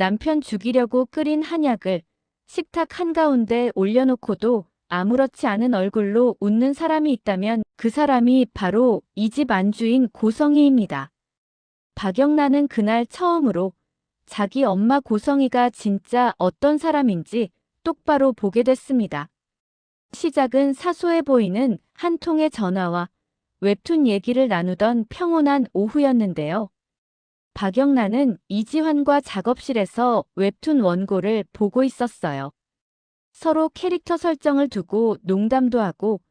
남편 죽이려고 끓인 한약을 식탁 한가운데 올려놓고도 아무렇지 않은 얼굴로 웃는 사람이 있다면 그 사람이 바로 이 집 안주인 고성희입니다. 박영란은 그날 처음으로 자기 엄마 고성희가 진짜 어떤 사람인지 똑바로 보게 됐습니다. 시작은 사소해 보이는 한 통의 전화와 웹툰 얘기를 나누던 평온한 오후였는데요. 박영란은 이지환과 작업실에서 웹툰 원고를 보고 있었어요. 서로 캐릭터 설정을 두고 농담도 하고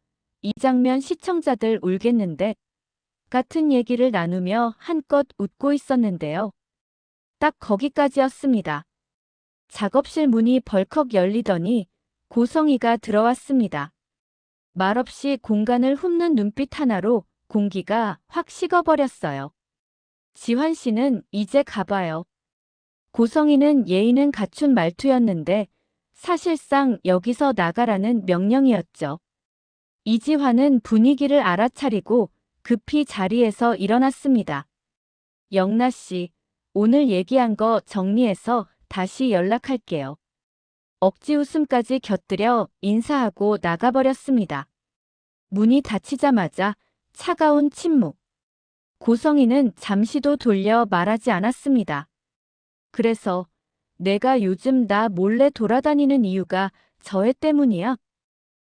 이 장면 시청자들 울겠는데 같은 얘기를 나누며 한껏 웃고 있었는데요. 딱 거기까지였습니다. 작업실 문이 벌컥 열리더니 고성희가 들어왔습니다. 말없이 공간을 훑는 눈빛 하나로 공기가 확 식어버렸어요. 지환 씨는 이제 가봐요. 고성희는 예의는 갖춘 말투였는데 사실상 여기서 나가라는 명령이었죠. 이지환은 분위기를 알아차리고 급히 자리에서 일어났습니다. 영나 씨, 오늘 얘기한 거 정리해서 다시 연락할게요. 억지 웃음까지 곁들여 인사하고 나가버렸습니다. 문이 닫히자마자 차가운 침묵. 고성희는 잠시도 돌려 말하지 않았습니다. 그래서 내가 요즘 나 몰래 돌아다니는 이유가 저 애 때문이야.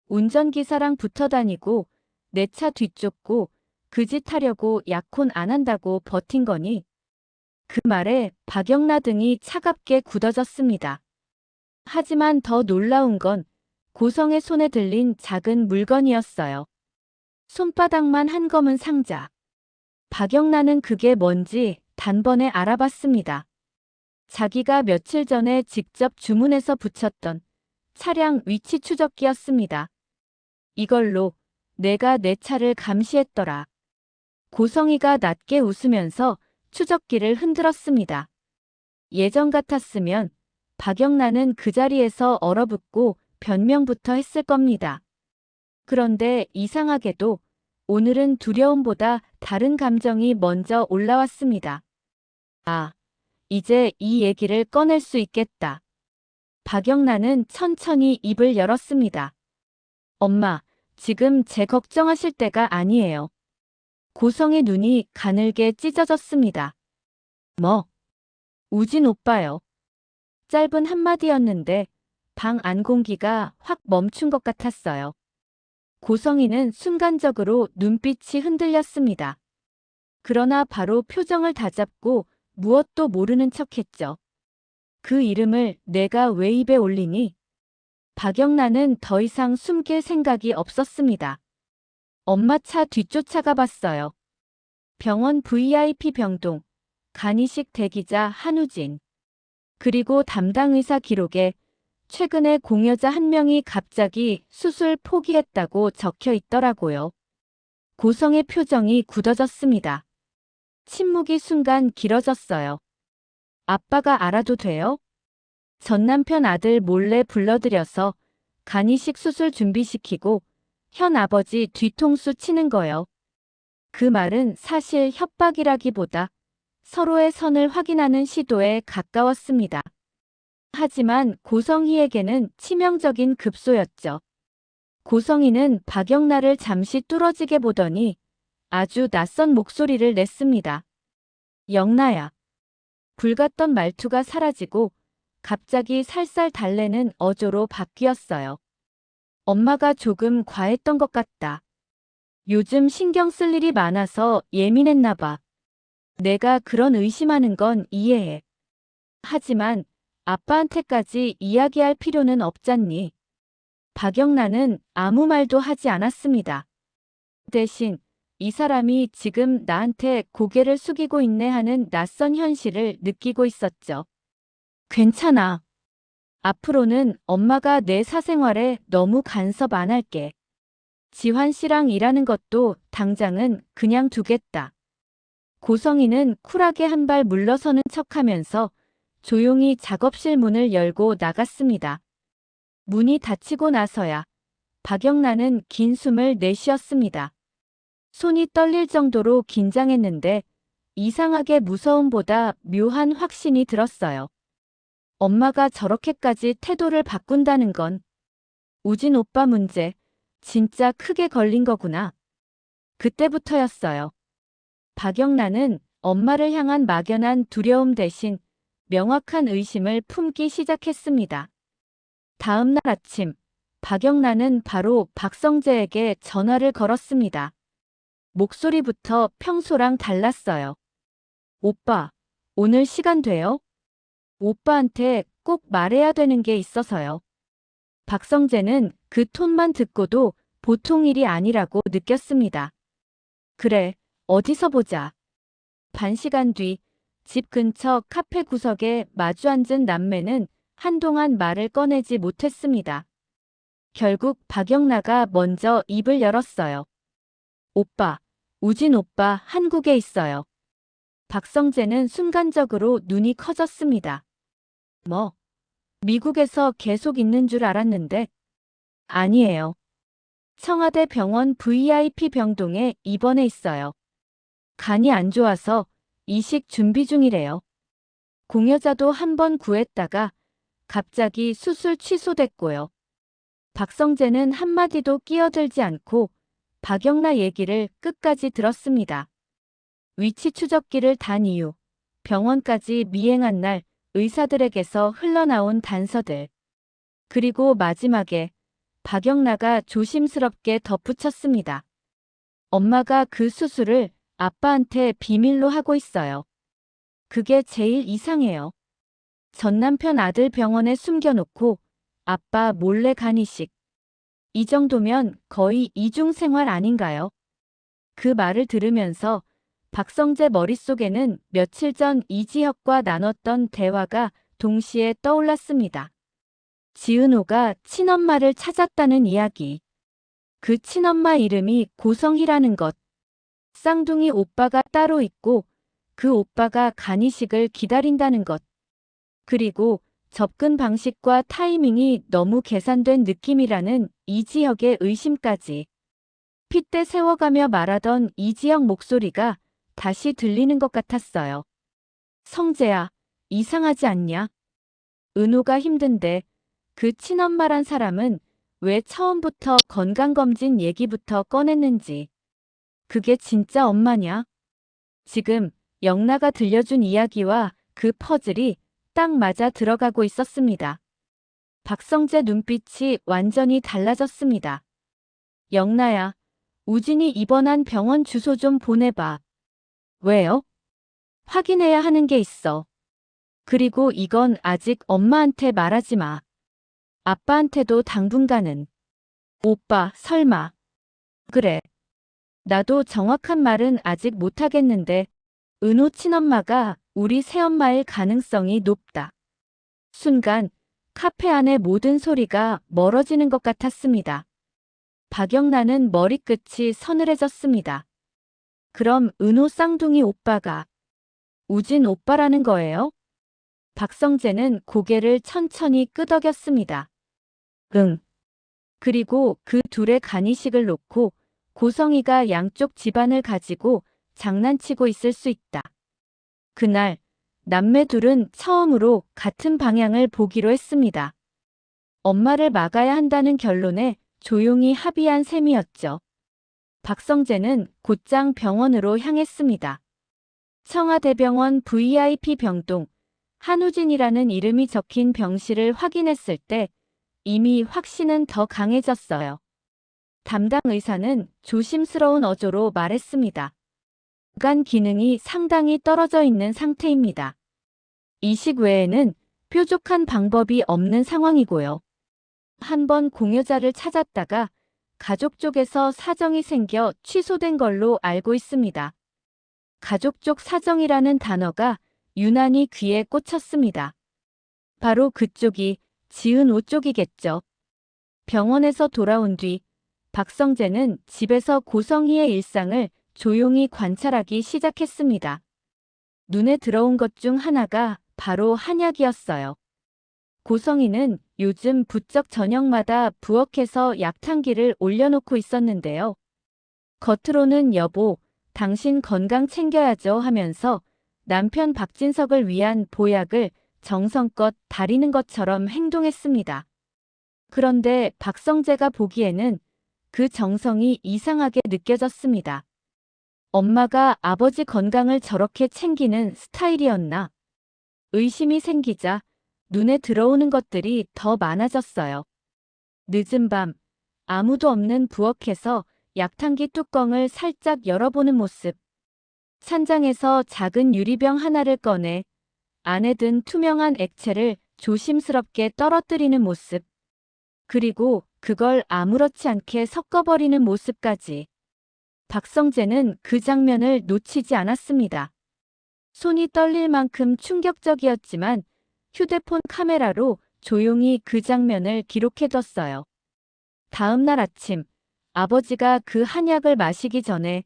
운전기사랑 붙어 다니고 내 차 뒤쫓고 그 짓 하려고 약혼 안 한다고 버틴 거니? 그 말에 박영나 등이 차갑게 굳어졌습니다. 하지만 더 놀라운 건 고성의 손에 들린 작은 물건이었어요. 손바닥만 한 검은 상자. 박영란은 그게 뭔지 단번에 알아봤습니다. 자기가 며칠 전에 직접 주문해서 붙였던 차량 위치 추적기였습니다. 이걸로 내가 내 차를 감시했더라. 고성희가 낮게 웃으면서 추적기를 흔들었습니다. 예전 같았으면 박영란은 그 자리에서 얼어붙고 변명부터 했을 겁니다. 그런데 이상하게도 오늘은 두려움보다 다른 감정이 먼저 올라왔습니다. 아, 이제 이 얘기를 꺼낼 수 있겠다. 박영란은 천천히 입을 열었습니다. 엄마, 지금 제 걱정하실 때가 아니에요. 고성의 눈이 가늘게 찢어졌습니다. 뭐? 우진 오빠요. 짧은 한마디였는데 방 안 공기가 확 멈춘 것 같았어요. 고성희는 순간적으로 눈빛이 흔들렸습니다. 그러나 바로 표정을 다잡고 무엇도 모르는 척했죠. 그 이름을 내가 왜 입에 올리니? 박영란은 더 이상 숨길 생각이 없었습니다. 엄마 차 뒤쫓아가 봤어요. 병원 VIP 병동, 간이식 대기자 한우진. 그리고 담당 의사 기록에 최근에 공여자 한 명이 갑자기 수술 포기했다고 적혀 있더라고요. 고성의 표정이 굳어졌습니다. 침묵이 순간 길어졌어요. 아빠가 알아도 돼요? 전 남편 아들 몰래 불러들여서 간이식 수술 준비시키고 현 아버지 뒤통수 치는 거요. 그 말은 사실 협박이라기보다 서로의 선을 확인하는 시도에 가까웠습니다. 하지만 고성희에게는 치명적인 급소였죠. 고성희는 박영나를 잠시 뚫어지게 보더니 아주 낯선 목소리를 냈습니다. 영나야. 불같던 말투가 사라지고 갑자기 살살 달래는 어조로 바뀌었어요. 엄마가 조금 과했던 것 같다. 요즘 신경 쓸 일이 많아서 예민했나 봐. 내가 그런 의심하는 건 이해해. 하지만 아빠한테까지 이야기할 필요는 없잖니. 박영란은 아무 말도 하지 않았습니다. 대신 이 사람이 지금 나한테 고개를 숙이고 있네 하는 낯선 현실을 느끼고 있었죠. 괜찮아. 앞으로는 엄마가 내 사생활에 너무 간섭 안 할게. 지환 씨랑 일하는 것도 당장은 그냥 두겠다. 고성희는 쿨하게 한 발 물러서는 척하면서 조용히 작업실 문을 열고 나갔습니다. 문이 닫히고 나서야 박영란은 긴 숨을 내쉬었습니다. 손이 떨릴 정도로 긴장했는데 이상하게 무서움보다 묘한 확신이 들었어요. 엄마가 저렇게까지 태도를 바꾼다는 건 우진 오빠 문제 진짜 크게 걸린 거구나. 그때부터였어요. 박영란은 엄마를 향한 막연한 두려움 대신 명확한 의심을 품기 시작했습니다. 다음 날 아침, 박영란은 바로 박성재에게 전화를 걸었습니다. 목소리부터 평소랑 달랐어요. 오빠, 오늘 시간 돼요? 오빠한테 꼭 말해야 되는 게 있어서요. 박성재는 그 톤만 듣고도 보통 일이 아니라고 느꼈습니다. 그래, 어디서 보자. 반 시간 뒤, 집 근처 카페 구석에 마주 앉은 남매는 한동안 말을 꺼내지 못했습니다. 결국 박영라가 먼저 입을 열었어요. 오빠, 우진 오빠 한국에 있어요. 박성재는 순간적으로 눈이 커졌습니다. 뭐? 미국에서 계속 있는 줄 알았는데. 아니에요. 청와대 병원 VIP 병동에 입원해 있어요. 간이 안 좋아서 이식 준비 중이래요. 공여자도 한 번 구했다가 갑자기 수술 취소됐고요. 박성재는 한마디도 끼어들지 않고 박영라 얘기를 끝까지 들었습니다. 위치 추적기를 단 이유, 병원까지 미행한 날 의사들에게서 흘러나온 단서들. 그리고 마지막에 박영라가 조심스럽게 덧붙였습니다. 엄마가 그 수술을 아빠한테 비밀로 하고 있어요. 그게 제일 이상해요. 전 남편 아들 병원에 숨겨놓고 아빠 몰래 간이식. 이 정도면 거의 이중생활 아닌가요? 그 말을 들으면서 박성재 머릿속에는 며칠 전 이지혁과 나눴던 대화가 동시에 떠올랐습니다. 지은호가 친엄마를 찾았다는 이야기. 그 친엄마 이름이 고성희라는 것. 쌍둥이 오빠가 따로 있고 그 오빠가 간이식을 기다린다는 것. 그리고 접근 방식과 타이밍이 너무 계산된 느낌이라는 이지혁의 의심까지. 핏대 세워가며 말하던 이지혁 목소리가 다시 들리는 것 같았어요. 성재야, 이상하지 않냐? 은호가 힘든데 그 친엄마란 사람은 왜 처음부터 건강검진 얘기부터 꺼냈는지. 그게 진짜 엄마냐? 지금 영나가 들려준 이야기와 그 퍼즐이 딱 맞아 들어가고 있었습니다. 박성재 눈빛이 완전히 달라졌습니다. 영나야, 우진이 입원한 병원 주소 좀 보내봐. 왜요? 확인해야 하는 게 있어. 그리고 이건 아직 엄마한테 말하지 마. 아빠한테도 당분간은. 오빠, 설마. 그래. 나도 정확한 말은 아직 못하겠는데 은호 친엄마가 우리 새엄마일 가능성이 높다. 순간 카페 안의 모든 소리가 멀어지는 것 같았습니다. 박영란은 머리끝이 서늘해졌습니다. 그럼 은호 쌍둥이 오빠가 우진 오빠라는 거예요? 박성재는 고개를 천천히 끄덕였습니다. 응. 그리고 그 둘의 간이식을 놓고 고성희가 양쪽 집안을 가지고 장난치고 있을 수 있다. 그날 남매 둘은 처음으로 같은 방향을 보기로 했습니다. 엄마를 막아야 한다는 결론에 조용히 합의한 셈이었죠. 박성재는 곧장 병원으로 향했습니다. 청와대병원 VIP 병동, 한우진이라는 이름이 적힌 병실을 확인했을 때 이미 확신은 더 강해졌어요. 담당 의사는 조심스러운 어조로 말했습니다. 간 기능이 상당히 떨어져 있는 상태입니다. 이식 외에는 뾰족한 방법이 없는 상황이고요. 한번 공여자를 찾았다가 가족 쪽에서 사정이 생겨 취소된 걸로 알고 있습니다. 가족 쪽 사정이라는 단어가 유난히 귀에 꽂혔습니다. 바로 그쪽이 지은호 쪽이겠죠. 병원에서 돌아온 뒤 박성재는 집에서 고성희의 일상을 조용히 관찰하기 시작했습니다. 눈에 들어온 것 중 하나가 바로 한약이었어요. 고성희는 요즘 부쩍 저녁마다 부엌에서 약탕기를 올려놓고 있었는데요. 겉으로는 여보, 당신 건강 챙겨야죠 하면서 남편 박진석을 위한 보약을 정성껏 다리는 것처럼 행동했습니다. 그런데 박성재가 보기에는 그 정성이 이상하게 느껴졌습니다. 엄마가 아버지 건강을 저렇게 챙기는 스타일이었나? 의심이 생기자 눈에 들어오는 것들이 더 많아졌어요. 늦은 밤, 아무도 없는 부엌에서 약탕기 뚜껑을 살짝 열어보는 모습. 찬장에서 작은 유리병 하나를 꺼내 안에 든 투명한 액체를 조심스럽게 떨어뜨리는 모습. 그리고 그걸 아무렇지 않게 섞어버리는 모습까지. 박성재는 그 장면을 놓치지 않았습니다. 손이 떨릴 만큼 충격적이었지만 휴대폰 카메라로 조용히 그 장면을 기록해뒀어요. 다음 날 아침, 아버지가 그 한약을 마시기 전에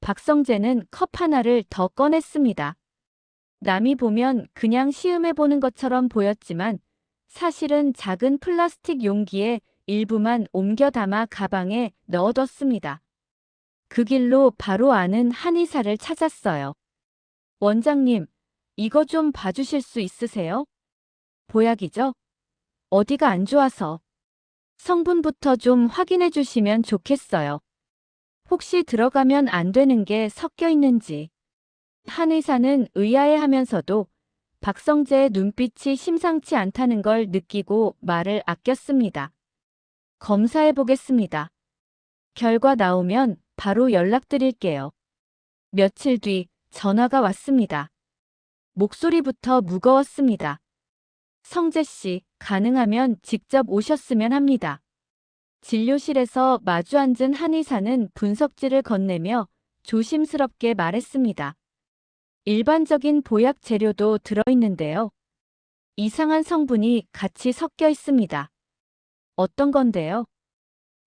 박성재는 컵 하나를 더 꺼냈습니다. 남이 보면 그냥 시음해보는 것처럼 보였지만 사실은 작은 플라스틱 용기에 일부만 옮겨 담아 가방에 넣어뒀습니다. 그 길로 바로 아는 한의사를 찾았어요. 원장님, 이거 좀 봐주실 수 있으세요? 보약이죠? 어디가 안 좋아서. 성분부터 좀 확인해 주시면 좋겠어요. 혹시 들어가면 안 되는 게 섞여 있는지. 한의사는 의아해하면서도 박성재의 눈빛이 심상치 않다는 걸 느끼고 말을 아꼈습니다. 검사해 보겠습니다. 결과 나오면 바로 연락드릴게요. 며칠 뒤 전화가 왔습니다. 목소리부터 무거웠습니다. 성재 씨, 가능하면 직접 오셨으면 합니다. 진료실에서 마주 앉은 한의사는 분석지를 건네며 조심스럽게 말했습니다. 일반적인 보약 재료도 들어있는데요. 이상한 성분이 같이 섞여 있습니다. 어떤 건데요?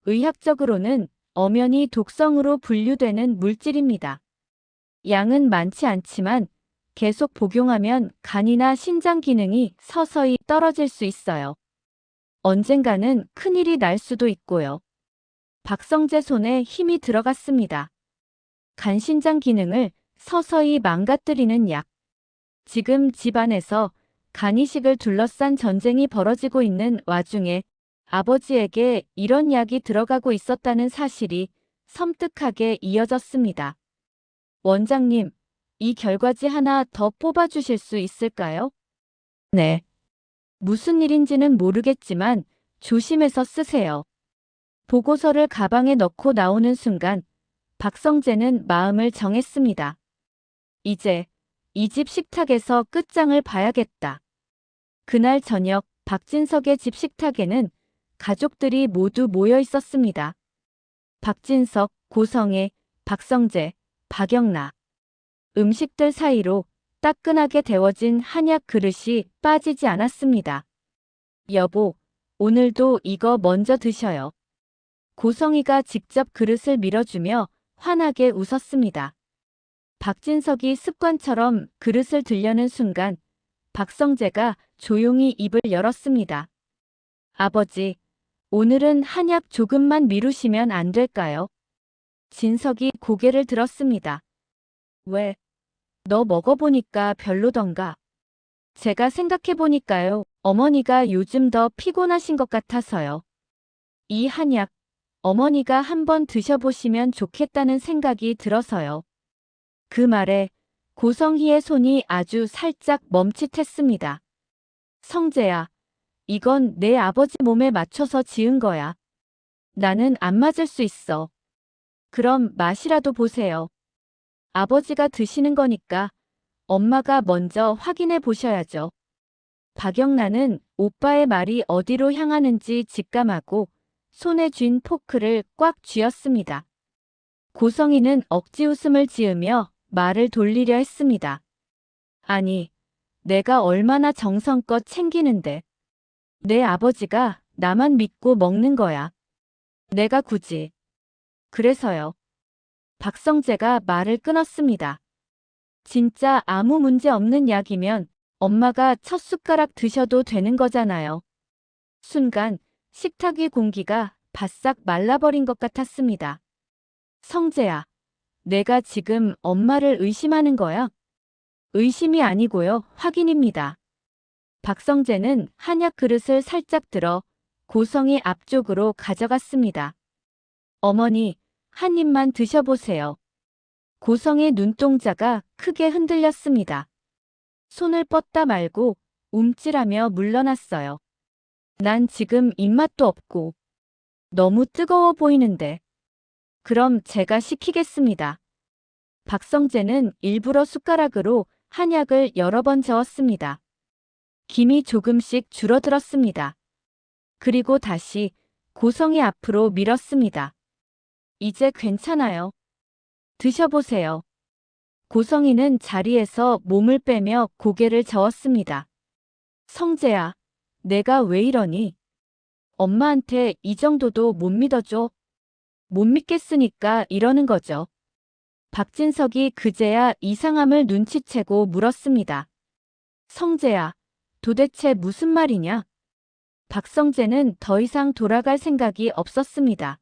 의학적으로는 엄연히 독성으로 분류되는 물질입니다. 양은 많지 않지만 계속 복용하면 간이나 신장 기능이 서서히 떨어질 수 있어요. 언젠가는 큰일이 날 수도 있고요. 박성재 손에 힘이 들어갔습니다. 간신장 기능을 서서히 망가뜨리는 약. 지금 집안에서 간이식을 둘러싼 전쟁이 벌어지고 있는 와중에 아버지에게 이런 약이 들어가고 있었다는 사실이 섬뜩하게 이어졌습니다. 원장님, 이 결과지 하나 더 뽑아주실 수 있을까요? 네. 무슨 일인지는 모르겠지만 조심해서 쓰세요. 보고서를 가방에 넣고 나오는 순간 박성재는 마음을 정했습니다. 이제 이 집 식탁에서 끝장을 봐야겠다. 그날 저녁 박진석의 집 식탁에는 가족들이 모두 모여 있었습니다. 박진석, 고성애, 박성재, 박영나. 음식들 사이로 따끈하게 데워진 한약 그릇이 빠지지 않았습니다. 여보, 오늘도 이거 먼저 드셔요. 고성이가 직접 그릇을 밀어주며 환하게 웃었습니다. 박진석이 습관처럼 그릇을 들려는 순간 박성재가 조용히 입을 열었습니다. 아버지, 오늘은 한약 조금만 미루시면 안 될까요? 진석이 고개를 들었습니다. 왜? 너 먹어보니까 별로던가. 제가 생각해보니까요. 어머니가 요즘 더 피곤하신 것 같아서요. 이 한약, 어머니가 한번 드셔보시면 좋겠다는 생각이 들어서요. 그 말에 고성희의 손이 아주 살짝 멈칫했습니다. 성재야, 이건 내 아버지 몸에 맞춰서 지은 거야. 나는 안 맞을 수 있어. 그럼 맛이라도 보세요. 아버지가 드시는 거니까 엄마가 먼저 확인해 보셔야죠. 박영란은 오빠의 말이 어디로 향하는지 직감하고 손에 쥔 포크를 꽉 쥐었습니다. 고성이는 억지 웃음을 지으며 말을 돌리려 했습니다. 아니, 내가 얼마나 정성껏 챙기는데. 내 아버지가 나만 믿고 먹는 거야. 내가 굳이. 그래서요. 박성재가 말을 끊었습니다. 진짜 아무 문제 없는 약이면 엄마가 첫 숟가락 드셔도 되는 거잖아요. 순간 식탁 위 공기가 바싹 말라버린 것 같았습니다. 성재야, 내가 지금 엄마를 의심하는 거야? 의심이 아니고요, 확인입니다. 박성재는 한약 그릇을 살짝 들어 고성이 앞쪽으로 가져갔습니다. 어머니, 한 입만 드셔보세요. 고성의 눈동자가 크게 흔들렸습니다. 손을 뻗다 말고 움찔하며 물러났어요. 난 지금 입맛도 없고 너무 뜨거워 보이는데. 그럼 제가 시키겠습니다. 박성재는 일부러 숟가락으로 한약을 여러 번 저었습니다. 김이 조금씩 줄어들었습니다. 그리고 다시 고성이 앞으로 밀었습니다. 이제 괜찮아요. 드셔보세요. 고성이는 자리에서 몸을 빼며 고개를 저었습니다. 성재야, 내가 왜 이러니? 엄마한테 이 정도도 못 믿어줘. 못 믿겠으니까 이러는 거죠. 박진석이 그제야 이상함을 눈치채고 물었습니다. 성재야, 도대체 무슨 말이냐? 박성재는 더 이상 돌아갈 생각이 없었습니다.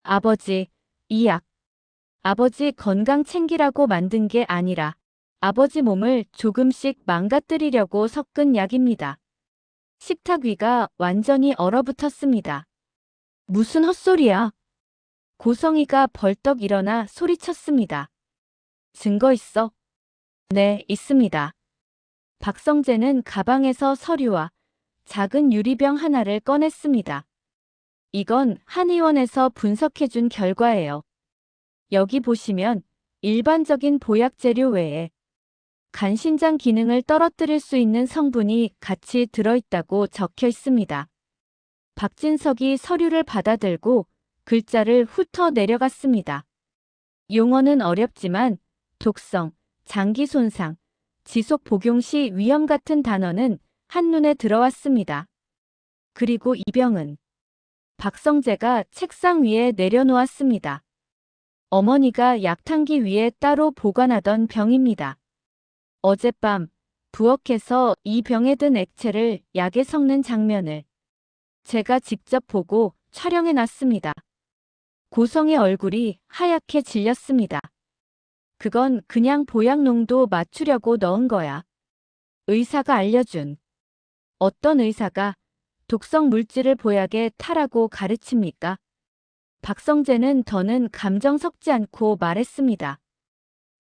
아버지, 이 약. 아버지 건강 챙기라고 만든 게 아니라 아버지 몸을 조금씩 망가뜨리려고 섞은 약입니다. 식탁 위가 완전히 얼어붙었습니다. 무슨 헛소리야? 고성이가 벌떡 일어나 소리쳤습니다. 증거 있어? 네, 있습니다. 박성재는 가방에서 서류와 작은 유리병 하나를 꺼냈습니다. 이건 한의원에서 분석해준 결과예요. 여기 보시면 일반적인 보약 재료 외에 간신장 기능을 떨어뜨릴 수 있는 성분이 같이 들어있다고 적혀 있습니다. 박진석이 서류를 받아들고 글자를 훑어 내려갔습니다. 용어는 어렵지만 독성, 장기 손상, 지속 복용 시 위험 같은 단어는 한눈에 들어왔습니다. 그리고 이 병은 박성재가 책상 위에 내려놓았습니다. 어머니가 약탕기 위에 따로 보관하던 병입니다. 어젯밤 부엌에서 이 병에 든 액체를 약에 섞는 장면을 제가 직접 보고 촬영해 놨습니다. 고성의 얼굴이 하얗게 질렸습니다. 그건 그냥 보약 농도 맞추려고 넣은 거야. 의사가 알려준. 어떤 의사가 독성 물질을 보약에 타라고 가르칩니까? 박성재는 더는 감정 섞지 않고 말했습니다.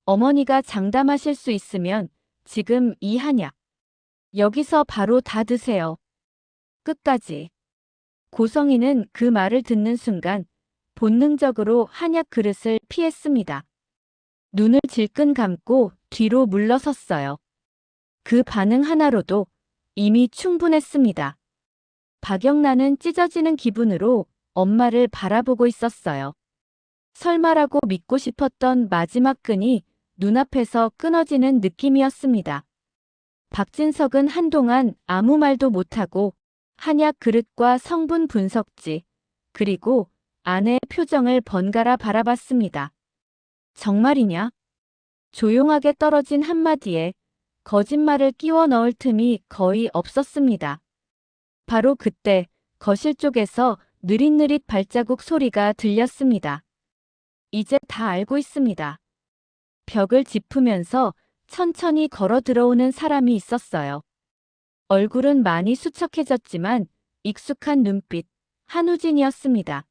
어머니가 장담하실 수 있으면 지금 이 한약 여기서 바로 다 드세요. 끝까지. 고성이는 그 말을 듣는 순간 본능적으로 한약 그릇을 피했습니다. 눈을 질끈 감고 뒤로 물러섰어요. 그 반응 하나로도 이미 충분했습니다. 박영란은 찢어지는 기분으로 엄마를 바라보고 있었어요. 설마라고 믿고 싶었던 마지막 끈이 눈앞에서 끊어지는 느낌이었습니다. 박진석은 한동안 아무 말도 못하고 한약 그릇과 성분 분석지, 그리고 아내의 표정을 번갈아 바라봤습니다. 정말이냐? 조용하게 떨어진 한마디에 거짓말을 끼워 넣을 틈이 거의 없었습니다. 바로 그때 거실 쪽에서 느릿느릿 발자국 소리가 들렸습니다. 이제 다 알고 있습니다. 벽을 짚으면서 천천히 걸어 들어오는 사람이 있었어요. 얼굴은 많이 수척해졌지만 익숙한 눈빛, 한우진이었습니다.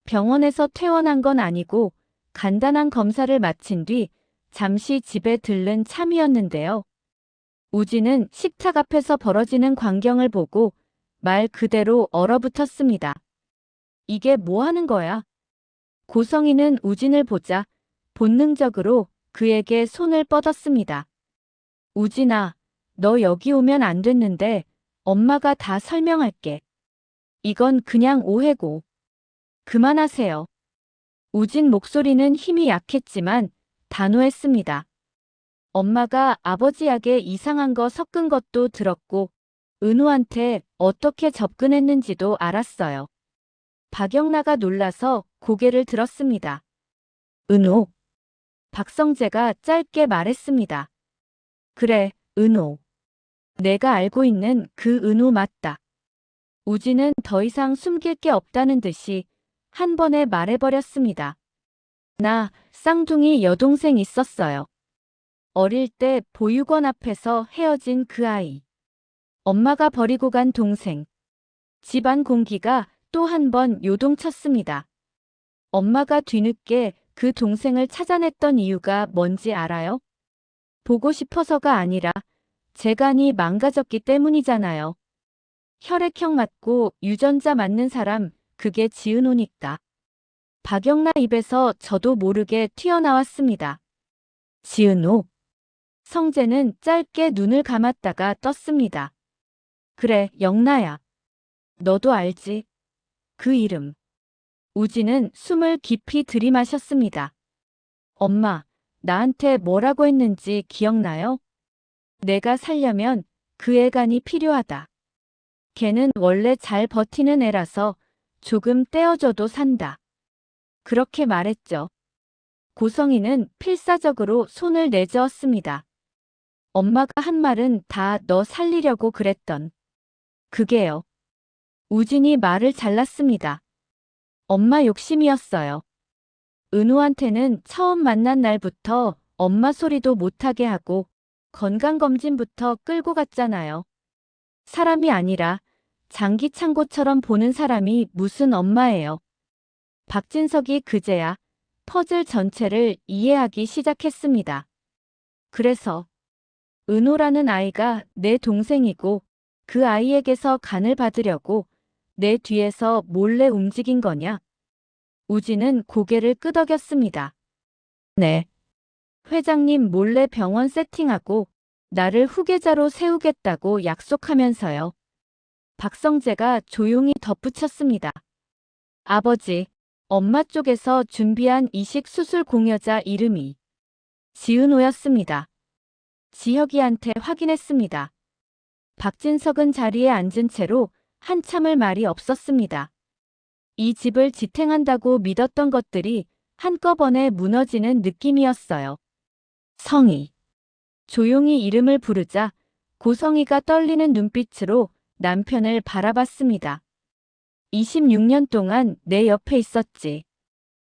병원에서 퇴원한 건 아니고 간단한 검사를 마친 뒤 잠시 집에 들른 참이었는데요. 우진은 식탁 앞에서 벌어지는 광경을 보고 말 그대로 얼어붙었습니다. 이게 뭐 하는 거야? 고성이는 우진을 보자 본능적으로 그에게 손을 뻗었습니다. 우진아, 너 여기 오면 안 됐는데 엄마가 다 설명할게. 이건 그냥 오해고. 그만하세요. 우진 목소리는 힘이 약했지만 단호했습니다. 엄마가 아버지 약에 이상한 거 섞은 것도 들었고 은우한테 어떻게 접근했는지도 알았어요. 박영나가 놀라서 고개를 들었습니다. 은우. 박성재가 짧게 말했습니다. 그래, 은우. 내가 알고 있는 그 은우 맞다. 우진은 더 이상 숨길 게 없다는 듯이 한 번에 말해버렸습니다. 나 쌍둥이 여동생 있었어요. 어릴 때 보육원 앞에서 헤어진 그 아이. 엄마가 버리고 간 동생. 집안 공기가 또 한 번 요동쳤습니다. 엄마가 뒤늦게 그 동생을 찾아냈던 이유가 뭔지 알아요? 보고 싶어서가 아니라 재간이 망가졌기 때문이잖아요. 혈액형 맞고 유전자 맞는 사람, 그게 지은호니까. 박영나 입에서 저도 모르게 튀어나왔습니다. 지은호. 성재는 짧게 눈을 감았다가 떴습니다. 그래, 영나야. 너도 알지? 그 이름. 우진은 숨을 깊이 들이마셨습니다. 엄마, 나한테 뭐라고 했는지 기억나요? 내가 살려면 그 애간이 필요하다. 걔는 원래 잘 버티는 애라서 조금 떼어줘도 산다. 그렇게 말했죠. 고성이는 필사적으로 손을 내저었습니다. 엄마가 한 말은 다 너 살리려고 그랬던. 그게요. 우진이 말을 잘랐습니다. 엄마 욕심이었어요. 은우한테는 처음 만난 날부터 엄마 소리도 못하게 하고 건강검진부터 끌고 갔잖아요. 사람이 아니라 장기 창고처럼 보는 사람이 무슨 엄마예요. 박진석이 그제야 퍼즐 전체를 이해하기 시작했습니다. 그래서 은호라는 아이가 내 동생이고 그 아이에게서 간을 받으려고 내 뒤에서 몰래 움직인 거냐? 우진은 고개를 끄덕였습니다. 네. 회장님 몰래 병원 세팅하고 나를 후계자로 세우겠다고 약속하면서요. 박성재가 조용히 덧붙였습니다. 아버지, 엄마 쪽에서 준비한 이식 수술 공여자 이름이 지은호였습니다. 지혁이한테 확인했습니다. 박진석은 자리에 앉은 채로 한참을 말이 없었습니다. 이 집을 지탱한다고 믿었던 것들이 한꺼번에 무너지는 느낌이었어요. 성희. 조용히 이름을 부르자 고성희가 떨리는 눈빛으로 남편을 바라봤습니다. 26년 동안 내 옆에 있었지.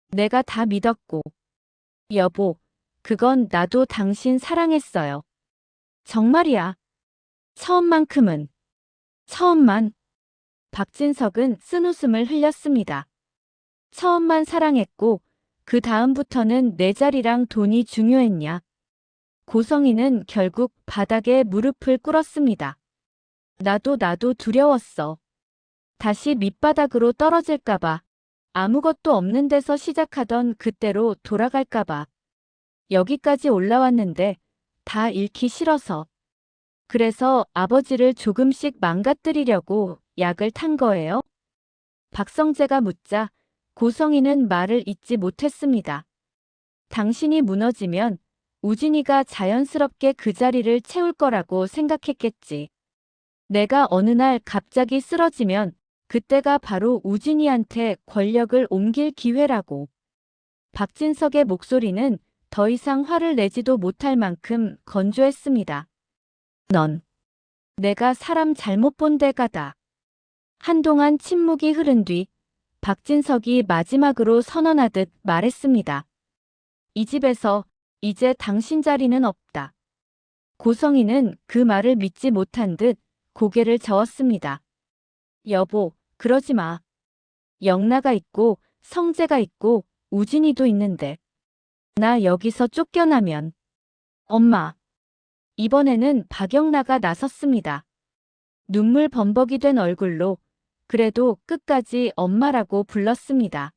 내가 다 믿었고. 여보, 그건 나도 당신 사랑했어요. 정말이야. 처음만큼은. 처음만. 박진석은 쓴웃음을 흘렸습니다. 처음만 사랑했고 그 다음부터는 내 자리랑 돈이 중요했냐. 고성희는 결국 바닥에 무릎을 꿇었습니다. 나도 두려웠어. 다시 밑바닥으로 떨어질까봐. 아무것도 없는 데서 시작하던 그때로 돌아갈까봐. 여기까지 올라왔는데 다 잃기 싫어서. 그래서 아버지를 조금씩 망가뜨리려고 약을 탄 거예요? 박성재가 묻자 고성희는 말을 잇지 못했습니다. 당신이 무너지면 우진이가 자연스럽게 그 자리를 채울 거라고 생각했겠지. 내가 어느 날 갑자기 쓰러지면 그때가 바로 우진이한테 권력을 옮길 기회라고. 박진석의 목소리는 더 이상 화를 내지도 못할 만큼 건조했습니다. 넌 내가 사람 잘못 본 데 가다. 한동안 침묵이 흐른 뒤 박진석이 마지막으로 선언하듯 말했습니다. 이 집에서 이제 당신 자리는 없다. 고성희는 그 말을 믿지 못한 듯 고개를 저었습니다. 여보, 그러지 마. 영나가 있고 성재가 있고 우진이도 있는데. 나 여기서 쫓겨나면. 엄마. 이번에는 박영나가 나섰습니다. 눈물 범벅이 된 얼굴로 그래도 끝까지 엄마라고 불렀습니다.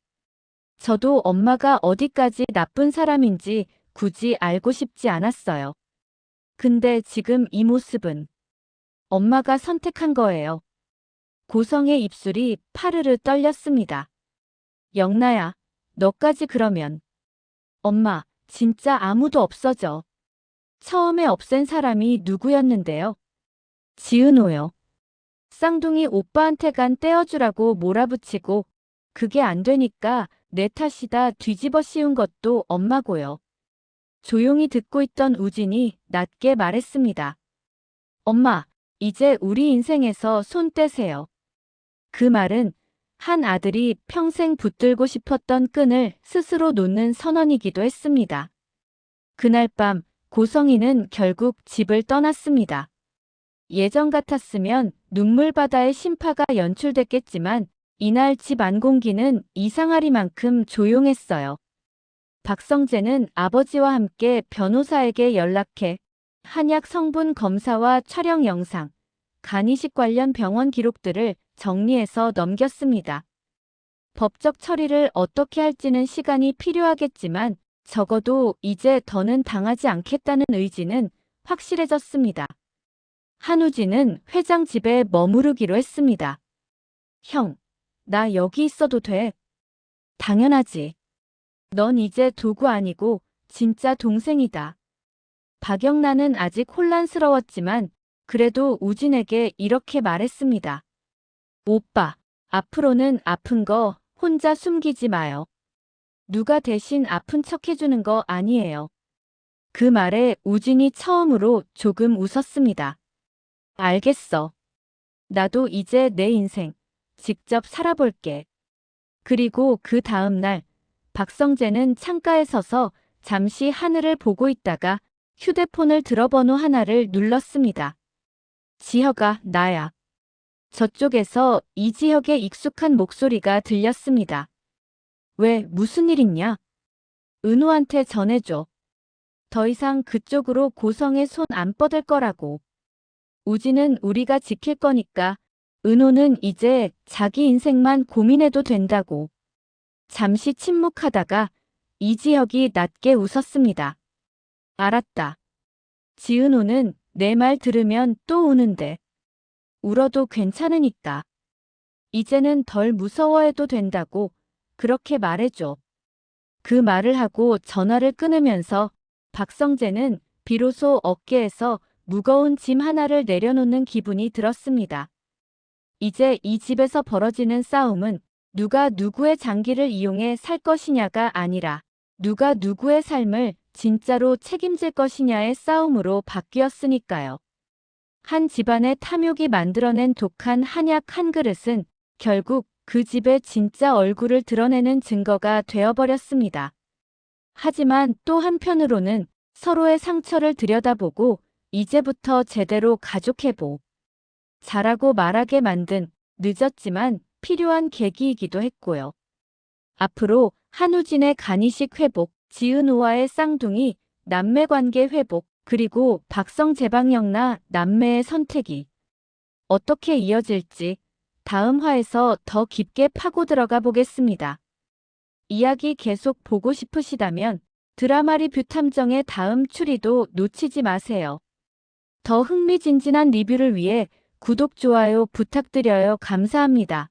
저도 엄마가 어디까지 나쁜 사람인지 굳이 알고 싶지 않았어요. 근데 지금 이 모습은 엄마가 선택한 거예요. 고성의 입술이 파르르 떨렸습니다. 영나야, 너까지 그러면. 엄마, 진짜 아무도 없어져. 처음에 없앤 사람이 누구였는데요? 지은호요. 쌍둥이 오빠한테 간 떼어주라고 몰아붙이고 그게 안 되니까 내 탓이다 뒤집어 씌운 것도 엄마고요. 조용히 듣고 있던 우진이 낮게 말했습니다. 엄마, 이제 우리 인생에서 손 떼세요. 그 말은 한 아들이 평생 붙들고 싶었던 끈을 스스로 놓는 선언이기도 했습니다. 그날 밤 고성희는 결국 집을 떠났습니다. 예전 같았으면 눈물바다의 심파가 연출됐겠지만 이날 집 안 공기는 이상하리만큼 조용했어요. 박성재는 아버지와 함께 변호사에게 연락해 한약 성분 검사와 촬영 영상, 간이식 관련 병원 기록들을 정리해서 넘겼습니다. 법적 처리를 어떻게 할지는 시간이 필요하겠지만 적어도 이제 더는 당하지 않겠다는 의지는 확실해졌습니다. 한우진은 회장 집에 머무르기로 했습니다. 형, 나 여기 있어도 돼? 당연하지. 넌 이제 도구 아니고 진짜 동생이다. 박영란은 아직 혼란스러웠지만 그래도 우진에게 이렇게 말했습니다. 오빠, 앞으로는 아픈 거 혼자 숨기지 마요. 누가 대신 아픈 척 해주는 거 아니에요. 그 말에 우진이 처음으로 조금 웃었습니다. 알겠어. 나도 이제 내 인생 직접 살아볼게. 그리고 그 다음 날 박성재는 창가에 서서 잠시 하늘을 보고 있다가 휴대폰을 들어 번호 하나를 눌렀습니다. 지혁아, 나야. 저쪽에서 이지혁의 익숙한 목소리가 들렸습니다. 왜, 무슨 일 있냐? 은호한테 전해줘. 더 이상 그쪽으로 고성에 손 안 뻗을 거라고. 우진은 우리가 지킬 거니까 은호는 이제 자기 인생만 고민해도 된다고. 잠시 침묵하다가 이지혁이 낮게 웃었습니다. 알았다. 지은호는 내 말 들으면 또 우는데. 울어도 괜찮으니까. 이제는 덜 무서워해도 된다고 그렇게 말해줘. 그 말을 하고 전화를 끊으면서 박성재는 비로소 어깨에서 무거운 짐 하나를 내려놓는 기분이 들었습니다. 이제 이 집에서 벌어지는 싸움은 누가 누구의 장기를 이용해 살 것이냐가 아니라 누가 누구의 삶을 진짜로 책임질 것이냐의 싸움으로 바뀌었으니까요. 한 집안의 탐욕이 만들어낸 독한 한약 한 그릇은 결국 그 집의 진짜 얼굴을 드러내는 증거가 되어버렸습니다. 하지만 또 한편으로는 서로의 상처를 들여다보고 이제부터 제대로 가족회복. 잘하고 말하게 만든 늦었지만 필요한 계기이기도 했고요. 앞으로 한우진의 간이식 회복, 지은호와의 쌍둥이, 남매관계 회복, 그리고 박성재방영나 남매의 선택이 어떻게 이어질지 다음 화에서 더 깊게 파고 들어가 보겠습니다. 이야기 계속 보고 싶으시다면 드라마 리뷰 탐정의 다음 추리도 놓치지 마세요. 더 흥미진진한 리뷰를 위해 구독, 좋아요 부탁드려요. 감사합니다.